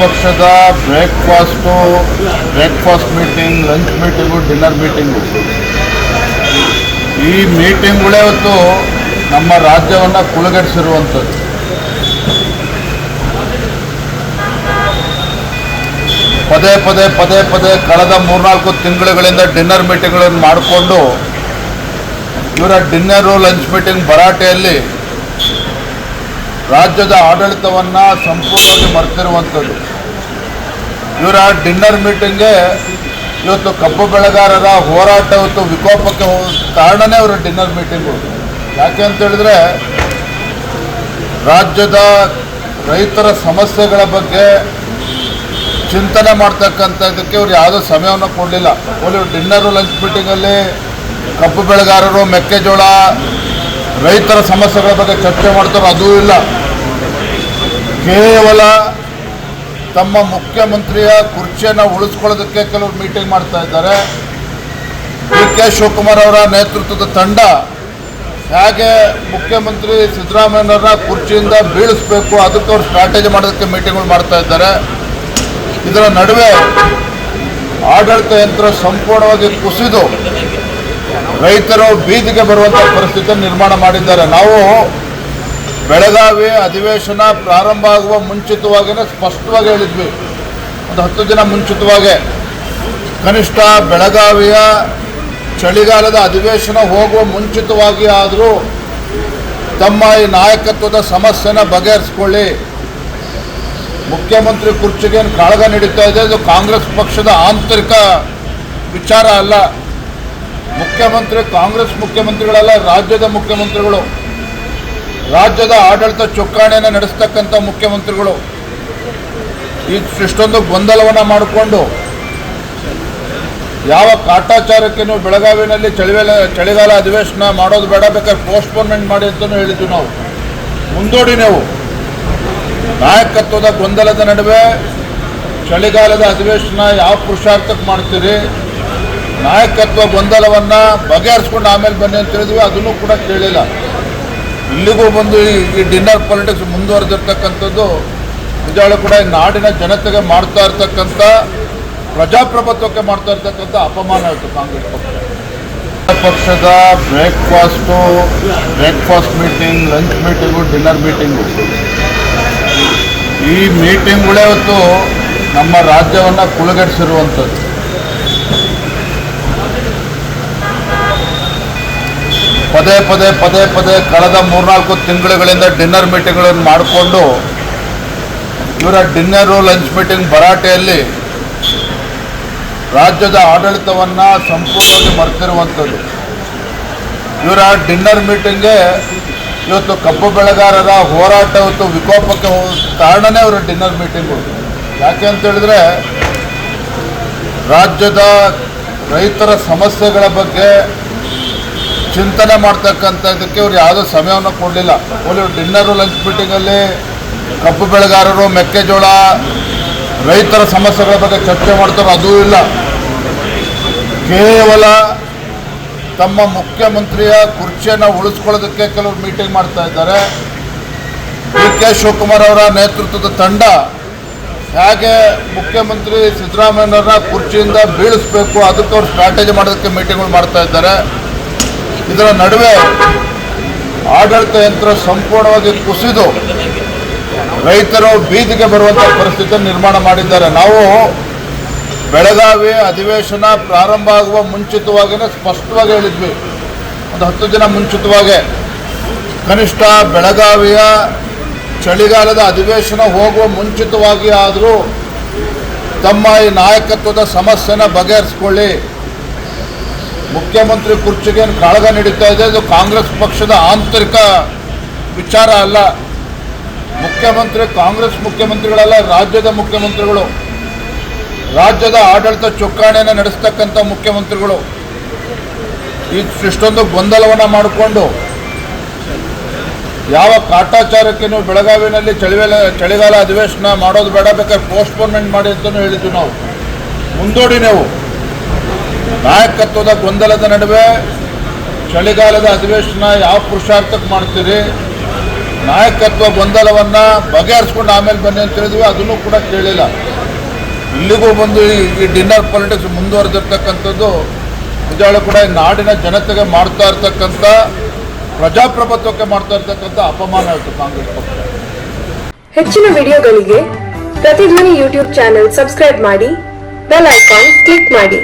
ಪಕ್ಷದ breakfast meeting, lunch meeting, dinner meeting, ಈ ಮೀಟಿಂಗ್ಗಳೇ ಇವತ್ತು ನಮ್ಮ ರಾಜ್ಯವನ್ನು ಕುಲಗೆಡಿಸಿರುವಂಥದ್ದು. ಪದೇ ಕಳೆದ 3-4 ತಿಂಗಳುಗಳಿಂದ ಡಿನ್ನರ್ ಮೀಟಿಂಗ್ಗಳನ್ನು ಮಾಡಿಕೊಂಡು ಇವರ ಡಿನ್ನರು ಲಂಚ್ ಮೀಟಿಂಗ್ ಭರಾಟೆಯಲ್ಲಿ ರಾಜ್ಯದ ಆಡಳಿತವನ್ನು ಸಂಪೂರ್ಣವಾಗಿ ಮರೆತಿರುವಂಥದ್ದು. ಇವರ ಡಿನ್ನರ್ ಮೀಟಿಂಗ್ಗೆ ಇವತ್ತು ಕಬ್ಬು ಬೆಳೆಗಾರರ ಹೋರಾಟ ಇವತ್ತು ವಿಕೋಪಕ್ಕೆ ಕಾರಣನೇ ಇವರ ಡಿನ್ನರ್ ಮೀಟಿಂಗು. ಯಾಕೆ ಅಂತ ಹೇಳಿದ್ರೆ ರಾಜ್ಯದ ರೈತರ ಸಮಸ್ಯೆಗಳ ಬಗ್ಗೆ ಚಿಂತನೆ ಮಾಡ್ತಕ್ಕಂಥದ್ದಕ್ಕೆ ಇವ್ರು ಯಾವುದೋ ಸಮಯವನ್ನು ಕೊಡಲಿಲ್ಲ. ಇವರು ಡಿನ್ನರು ಲಂಚ್ ಮೀಟಿಂಗಲ್ಲಿ ಕಬ್ಬು ಬೆಳೆಗಾರರು, ಮೆಕ್ಕೆಜೋಳ, ರೈತರ ಸಮಸ್ಯೆಗಳ ಬಗ್ಗೆ ಚರ್ಚೆ ಮಾಡ್ತಾರೋ ಅದೂ ಇಲ್ಲ. ಕೇವಲ ತಮ್ಮ ಮುಖ್ಯಮಂತ್ರಿಯ ಕುರ್ಚಿಯನ್ನು ಉಳಿಸ್ಕೊಳ್ಳೋದಕ್ಕೆ ಕೆಲವರು ಮೀಟಿಂಗ್ ಮಾಡ್ತಾ ಇದ್ದಾರೆ. ಡಿ.ಕೆ. ಶಿವಕುಮಾರ್ ಅವರ ನೇತೃತ್ವದ ತಂಡ ಹೇಗೆ ಮುಖ್ಯಮಂತ್ರಿ ಸಿದ್ದರಾಮಯ್ಯನವರ ಕುರ್ಚಿಯಿಂದ ಬೀಳಿಸಬೇಕು ಅದಕ್ಕೆ ಅವರು ಸ್ಟ್ರಾಟಜಿ ಮಾಡೋದಕ್ಕೆ ಮೀಟಿಂಗ್ಗಳು ಮಾಡ್ತಾ ಇದ್ದಾರೆ. ಇದರ ನಡುವೆ ಆಡಳಿತ ಯಂತ್ರ ಸಂಪೂರ್ಣವಾಗಿ ಕುಸಿದು ರೈತರು ಬೀದಿಗೆ ಬರುವಂಥ ಪರಿಸ್ಥಿತಿ ನಿರ್ಮಾಣ ಮಾಡಿದ್ದಾರೆ. ನಾವು ಬೆಳಗಾವಿ ಅಧಿವೇಶನ ಪ್ರಾರಂಭ ಆಗುವ ಮುಂಚಿತವಾಗಿಯೇ ಸ್ಪಷ್ಟವಾಗಿ ಹೇಳಿದ್ವಿ, ಒಂದು 10 ದಿನ ಮುಂಚಿತವಾಗೇ, ಕನಿಷ್ಠ ಬೆಳಗಾವಿಯ ಚಳಿಗಾಲದ ಅಧಿವೇಶನ ಹೋಗುವ ಮುಂಚಿತವಾಗಿ ಆದರೂ ತಮ್ಮ ಈ ನಾಯಕತ್ವದ ಸಮಸ್ಯೆನ ಬಗೆಹರಿಸ್ಕೊಳ್ಳಿ. ಮುಖ್ಯಮಂತ್ರಿ ಕುರ್ಚಿಗೆ ಕಾಳಗ ನಡೀತಾ ಇದೆ, ಇದು ಕಾಂಗ್ರೆಸ್ ಪಕ್ಷದ ಆಂತರಿಕ ವಿಚಾರ ಅಲ್ಲ. ಕಾಂಗ್ರೆಸ್ ಮುಖ್ಯಮಂತ್ರಿಗಳಲ್ಲ, ರಾಜ್ಯದ ಮುಖ್ಯಮಂತ್ರಿಗಳು, ರಾಜ್ಯದ ಆಡಳಿತ ಚುಕ್ಕಾಣಿಯನ್ನು ನಡೆಸ್ತಕ್ಕಂಥ ಮುಖ್ಯಮಂತ್ರಿಗಳು ಇಷ್ಟೊಂದು ಗೊಂದಲವನ್ನು ಮಾಡಿಕೊಂಡು ಯಾವ ಕಾಟಾಚಾರಕ್ಕೆ ನೀವು ಬೆಳಗಾವಿನಲ್ಲಿ ಚಳಿಗಾಲ ಅಧಿವೇಶನ ಮಾಡೋದು ಬೇಡ, ಬೇಕಾದ್ರೆ ಪೋಸ್ಟ್ಪೋನ್ಮೆಂಟ್ ಮಾಡಿ ಅಂತಲೂ ಹೇಳಿದ್ವಿ ನಾವು. ಮುಂದೂಡಿ ನೀವು ನಾಯಕತ್ವದ ಗೊಂದಲದ ನಡುವೆ ಚಳಿಗಾಲದ ಅಧಿವೇಶನ ಯಾವ ಪುರುಷಾರ್ಥಕ್ಕೆ ಮಾಡ್ತೀರಿ, ನಾಯಕತ್ವ ಗೊಂದಲವನ್ನು ಬಗೆಹರಿಸ್ಕೊಂಡು ಆಮೇಲೆ ಬನ್ನಿ ಅಂತ ಹೇಳಿದ್ವಿ, ಅದನ್ನು ಕೂಡ ಕೇಳಿಲ್ಲ. ಇಲ್ಲಿಗೂ ಬಂದು ಈ ಡಿನ್ನರ್ ಪಾಲಿಟಿಕ್ಸ್ ಮುಂದುವರೆದಿರ್ತಕ್ಕಂಥದ್ದು ನಿಜವಾಗ್ಲೂ ಕೂಡ ಈ ನಾಡಿನ ಜನತೆಗೆ ಮಾಡ್ತಾ ಇರ್ತಕ್ಕಂಥ, ಪ್ರಜಾಪ್ರಭುತ್ವಕ್ಕೆ ಮಾಡ್ತಾ ಇರ್ತಕ್ಕಂಥ ಅಪಮಾನ ಆಯಿತು ಕಾಂಗ್ರೆಸ್ ಪಕ್ಷದ breakfast meeting, lunch meeting, dinner meeting, ಈ ಮೀಟಿಂಗ್ಗಳೇ ಇವತ್ತು ನಮ್ಮ ರಾಜ್ಯವನ್ನು ಕುಲಗೆಡಿಸಿರುವಂಥದ್ದು. ಪದೇ ಕಳೆದ 3-4 ತಿಂಗಳುಗಳಿಂದ ಡಿನ್ನರ್ ಮೀಟಿಂಗ್ಗಳನ್ನು ಮಾಡಿಕೊಂಡು ಇವರ ಡಿನ್ನರು ಲಂಚ್ ಮೀಟಿಂಗ್ ಭರಾಟೆಯಲ್ಲಿ ರಾಜ್ಯದ ಆಡಳಿತವನ್ನು ಸಂಪೂರ್ಣವಾಗಿ ಮರೆತಿರುವಂಥದ್ದು. ಇವರ ಡಿನ್ನರ್ ಮೀಟಿಂಗ್ಗೆ ಇವತ್ತು ಕಬ್ಬು ಬೆಳೆಗಾರರ ಹೋರಾಟ ಇವತ್ತು ವಿಕೋಪಕ್ಕೆ ಕಾರಣನೇ ಇವರ ಡಿನ್ನರ್ ಮೀಟಿಂಗು. ಯಾಕೆ ಅಂತ ಹೇಳಿದ್ರೆ ರಾಜ್ಯದ ರೈತರ ಸಮಸ್ಯೆಗಳ ಬಗ್ಗೆ ಚಿಂತನೆ ಮಾಡ್ತಕ್ಕಂಥದ್ದಕ್ಕೆ ಇವ್ರು ಯಾವುದೋ ಸಮಯವನ್ನು ಕೊಡಲಿಲ್ಲ. ಇವರು ಡಿನ್ನರು ಲಂಚ್ ಮೀಟಿಂಗಲ್ಲಿ ಕಬ್ಬು ಬೆಳೆಗಾರರು, ಮೆಕ್ಕೆಜೋಳ, ರೈತರ ಸಮಸ್ಯೆಗಳ ಬಗ್ಗೆ ಚರ್ಚೆ ಮಾಡ್ತಾರೋ ಅದೂ ಇಲ್ಲ. ಕೇವಲ ತಮ್ಮ ಮುಖ್ಯಮಂತ್ರಿಯ ಕುರ್ಚಿಯನ್ನು ಉಳಿಸ್ಕೊಳ್ಳೋದಕ್ಕೆ ಕೆಲವರು ಮೀಟಿಂಗ್ ಮಾಡ್ತಾ ಇದ್ದಾರೆ. ಡಿ.ಕೆ. ಶಿವಕುಮಾರ್ ಅವರ ನೇತೃತ್ವದ ತಂಡ ಹೇಗೆ ಮುಖ್ಯಮಂತ್ರಿ ಸಿದ್ದರಾಮಯ್ಯನವರ ಕುರ್ಚಿಯಿಂದ ಬೀಳಿಸಬೇಕು ಅದಕ್ಕೆ ಅವರು ಸ್ಟ್ರಾಟಜಿ ಮಾಡೋದಕ್ಕೆ ಮೀಟಿಂಗ್ಗಳು ಮಾಡ್ತಾ ಇದ್ದಾರೆ. ಇದರ ನಡುವೆ ಆಡಳಿತ ಯಂತ್ರ ಸಂಪೂರ್ಣವಾಗಿ ಕುಸಿದು ರೈತರು ಬೀದಿಗೆ ಬರುವಂಥ ಪರಿಸ್ಥಿತಿ ನಿರ್ಮಾಣ ಮಾಡಿದ್ದಾರೆ. ನಾವು ಬೆಳಗಾವಿ ಅಧಿವೇಶನ ಪ್ರಾರಂಭ ಆಗುವ ಮುಂಚಿತವಾಗಿಯೇ ಸ್ಪಷ್ಟವಾಗಿ ಹೇಳಿದ್ವಿ, ಒಂದು 10 ದಿನ ಮುಂಚಿತವಾಗೇ, ಕನಿಷ್ಠ ಬೆಳಗಾವಿಯ ಚಳಿಗಾಲದ ಅಧಿವೇಶನ ಹೋಗುವ ಮುಂಚಿತವಾಗಿ ಆದರೂ ತಮ್ಮ ಈ ನಾಯಕತ್ವದ ಸಮಸ್ಯೆನ ಬಗೆಹರಿಸ್ಕೊಳ್ಳಿ. ಮುಖ್ಯಮಂತ್ರಿ ಕುರ್ಚಿಗೆ ಕಾಳಗ ನಡೀತಾ ಇದೆ, ಇದು ಕಾಂಗ್ರೆಸ್ ಪಕ್ಷದ ಆಂತರಿಕ ವಿಚಾರ ಅಲ್ಲ. ಕಾಂಗ್ರೆಸ್ ಮುಖ್ಯಮಂತ್ರಿಗಳಲ್ಲ, ರಾಜ್ಯದ ಮುಖ್ಯಮಂತ್ರಿಗಳು, ರಾಜ್ಯದ ಆಡಳಿತ ಚುಕ್ಕಾಣಿಯನ್ನು ನಡೆಸ್ತಕ್ಕಂಥ ಮುಖ್ಯಮಂತ್ರಿಗಳು ಇಷ್ಟೊಂದು ಗೊಂದಲವನ್ನು ಮಾಡಿಕೊಂಡು ಯಾವ ಕಾಟಾಚಾರಕ್ಕೆ ನೀವು ಬೆಳಗಾವಿನಲ್ಲಿ ಚಳಿಗಾಲ ಅಧಿವೇಶನ ಮಾಡೋದು ಬೇಡ, ಬೇಕಾದ್ರೆ ಪೋಸ್ಟ್ಪೋನ್ಮೆಂಟ್ ಮಾಡಿ ಅಂತಲೂ ಹೇಳಿದ್ವಿ ನಾವು. ಮುಂದೂಡಿ ನೀವು ನಾಯಕತ್ವದ ಗೊಂದಲದ ನಡುವೆ ಚಳಿಗಾಲದ ಅಧಿವೇಶನ ಯಾವ ಪುರುಷಾರ್ಥಕ್ಕೆ ಮಾಡ್ತೀರಿ, ನಾಯಕತ್ವ ಗೊಂದಲವನ್ನು ಬಗೆಹರಿಸ್ಕೊಂಡು ಆಮೇಲೆ ಬನ್ನಿ ಅಂತ ಹೇಳಿದ್ವಿ, ಅದನ್ನು ಕೂಡ ಕೇಳಿಲ್ಲ. ಇಲ್ಲಿಗೂ ಬಂದು ಈ ಡಿನ್ನರ್ ಪಾಲಿಟಿಕ್ಸ್ ಮುಂದುವರೆದಿರ್ತಕ್ಕಂಥದ್ದು ನಿಜವಾಗ್ಲೂ ಕೂಡ ನಾಡಿನ ಜನತೆಗೆ ಮಾಡ್ತಾ ಇರ್ತಕ್ಕಂಥ ಪ್ರಜಾಪ್ರಭುತ್ವಕ್ಕೆ ಮಾಡ್ತಾ ಇರ್ತಕ್ಕಂಥ ಅಪಮಾನ ಆಯಿತು ಕಾಂಗ್ರೆಸ್ ಪಕ್ಷ. ಹೆಚ್ಚಿನ ವಿಡಿಯೋಗಳಿಗೆ ಪ್ರತಿಧ್ವನಿ ಯೂಟ್ಯೂಬ್ ಚಾನೆಲ್ ಸಬ್ಸ್ಕ್ರೈಬ್ ಮಾಡಿ, ಬೆಲ್ ಐಕಾನ್ ಕ್ಲಿಕ್ ಮಾಡಿ.